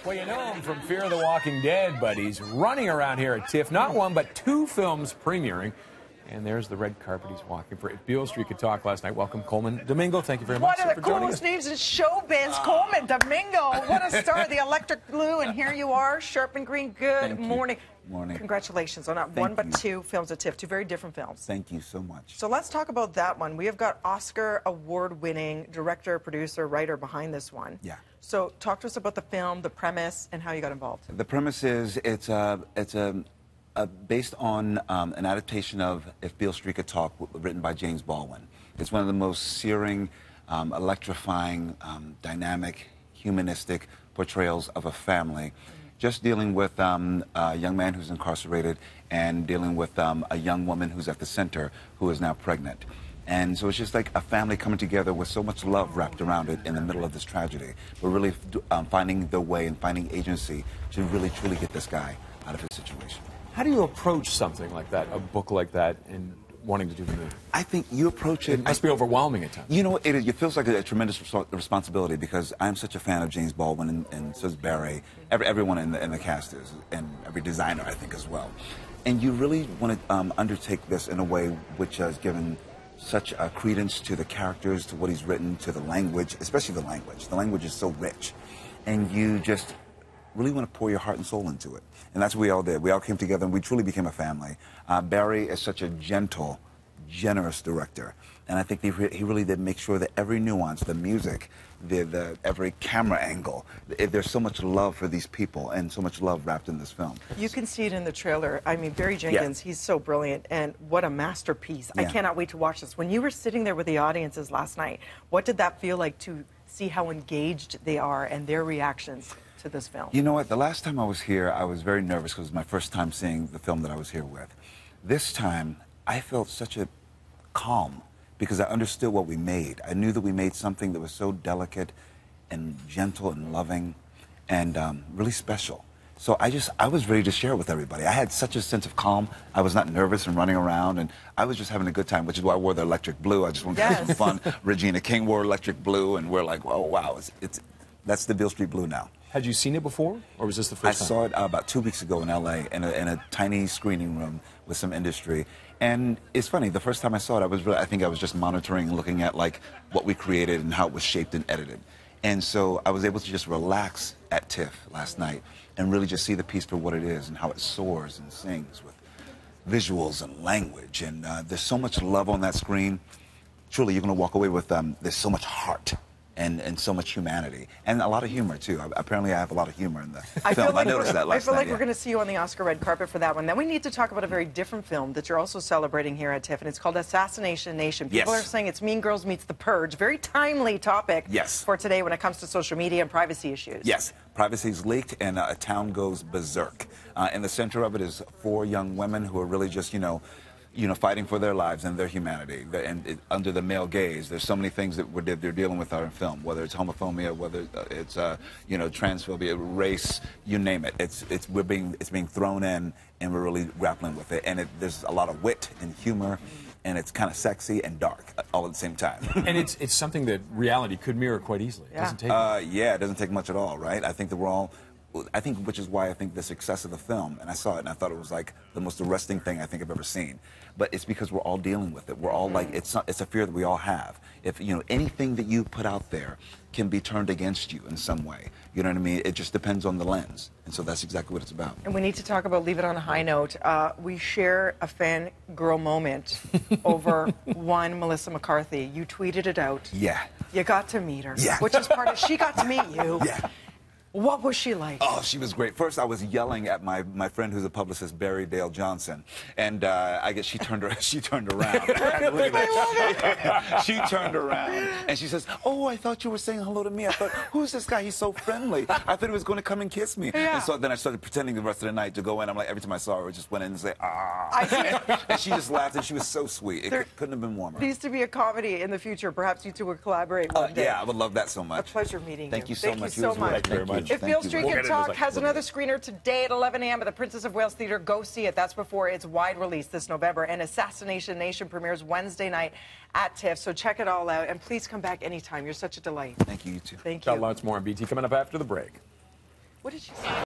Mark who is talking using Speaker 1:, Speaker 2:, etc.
Speaker 1: Well, you know him from Fear of the Walking Dead, but he's running around here at TIFF. Not one, but two films premiering. And there's the red carpet he's walking for. If Beale Street could talk last night, welcome Colman Domingo. Thank you very much for joining us.
Speaker 2: One of the coolest names in showbiz, Colman Domingo. What a star, the electric blue, and here you are, sharp and green. Good morning.
Speaker 3: Morning.
Speaker 2: Congratulations on not one but two films at TIFF, two very different films.
Speaker 3: Thank you so much.
Speaker 2: So let's talk about that one. We have got Oscar award-winning director, producer, writer behind this one.
Speaker 3: Yeah.
Speaker 2: So talk to us about the film, the premise, and how you got involved.
Speaker 3: The premise is it's based on an adaptation of If Beale Street Could Talk, written by James Baldwin. It's one of the most searing, electrifying, dynamic, humanistic portrayals of a family. Just dealing with a young man who's incarcerated and dealing with a young woman who's at the center who is now pregnant. And so it's just like a family coming together with so much love wrapped around it in the middle of this tragedy. But really finding their way and finding agency to really, truly get this guy out of his situation.
Speaker 1: How do you approach something like that, a book like that, and wanting to do the movie?
Speaker 3: I think you approach it...
Speaker 1: It must be overwhelming at times.
Speaker 3: You know, it feels like a tremendous responsibility because I'm such a fan of James Baldwin and so is Barry. Everyone in the cast is, and every designer, I think, as well. And you really want to undertake this in a way which has given such credence to the characters, to what he's written, to the language, especially the language. The language is so rich. And you just really want to pour your heart and soul into it. And that's what we all did. We all came together and we truly became a family. Barry is such a gentle, generous director. And I think he really did make sure that every nuance, the music, every camera angle, there's so much love for these people and so much love wrapped in this film.
Speaker 2: You can see it in the trailer. I mean, Barry Jenkins, he's so brilliant, and what a masterpiece. I cannot wait to watch this. When you were sitting there with the audiences last night, what did that feel like to see how engaged they are and their reactions to this film?
Speaker 3: You know what? The last time I was here, I was very nervous because it was my first time seeing the film that I was here with. This time, I felt such a calm because I understood what we made. I knew that we made something that was so delicate and gentle and loving and really special. So I was ready to share it with everybody. I had such a sense of calm. I was not nervous and running around, and I was just having a good time, which is why I wore the electric blue. I just wanted to have some fun. Regina King wore electric blue, and we're like, oh, wow, that's the Beale Street blue now.
Speaker 1: Had you seen it before, or was this the first time?
Speaker 3: I saw it about 2 weeks ago in L.A. in a tiny screening room with some industry. And it's funny, the first time I saw it, I think I was just monitoring and looking at like what we created and how it was shaped and edited. And so I was able to just relax at TIFF last night and really just see the piece for what it is and how it soars and sings with visuals and language. And there's so much love on that screen. Truly, you're going to walk away with there's so much heart. And so much humanity. And a lot of humor, too. Apparently, I have a lot of humor in the film. I noticed that last night.
Speaker 2: I feel like we're going to see you on the Oscar red carpet for that one. Then we need to talk about a very different film that you're also celebrating here at TIFF, and it's called Assassination. People are saying it's Mean Girls meets The Purge. Very timely topic for today when it comes to social media and privacy issues.
Speaker 3: Yes. Privacy is leaked, and a town goes berserk. In the center of it is 4 young women who are really just, fighting for their lives and their humanity. And under the male gaze, there's so many things that they're dealing with in film, whether it's homophobia, whether it's transphobia, race, you name it. It's being thrown in, and we're really grappling with it. And there's a lot of wit and humor, and it's kind of sexy and dark all at the same time.
Speaker 1: And it's something that reality could mirror quite easily. It doesn't take
Speaker 3: it doesn't take much at all, right? Which is why I think the success of the film, and I saw it and I thought it was like the most arresting thing I think I've ever seen. But it's because we're all dealing with it. We're all like, it's a fear that we all have. If, anything that you put out there can be turned against you in some way. You know what I mean? It just depends on the lens. And so that's exactly what it's about.
Speaker 2: And we need to talk about Leave It on a High Note. We share a fangirl moment over one Melissa McCarthy. You tweeted it out.
Speaker 3: Yeah.
Speaker 2: You got to meet her.
Speaker 3: Yeah.
Speaker 2: Which is part of, she got to meet you.
Speaker 3: Yeah.
Speaker 2: What was she like?
Speaker 3: Oh, she was great. First, I was yelling at my friend who's a publicist, Barry Dale Johnson, and I guess she turned around. She turned around, and she says, "Oh, I thought you were saying hello to me. I thought, who's this guy? He's so friendly. I thought he was going to come and kiss me."
Speaker 2: Yeah.
Speaker 3: And so then I started pretending the rest of the night to go in. I'm like, every time I saw her, I just went in and say, "Ah." And she just laughed, and she was so sweet. It couldn't have been warmer.
Speaker 2: Needs to be a comedy in the future. Perhaps you two would collaborate one day.
Speaker 3: Yeah, I would love that so much.
Speaker 2: A pleasure meeting you.
Speaker 3: Thank you so much.
Speaker 2: Thank you so much.
Speaker 1: Thank you very much.
Speaker 2: If Beale Street Could Talk has another screener today at 11 a.m. at the Princess of Wales Theatre, go see it. That's before its wide release this November. And Assassination premieres Wednesday night at TIFF. So check it all out. And please come back anytime. You're such a delight.
Speaker 3: Thank you, you too.
Speaker 2: Thank you.
Speaker 1: Got lots more on BT coming up after the break.
Speaker 2: What did she say?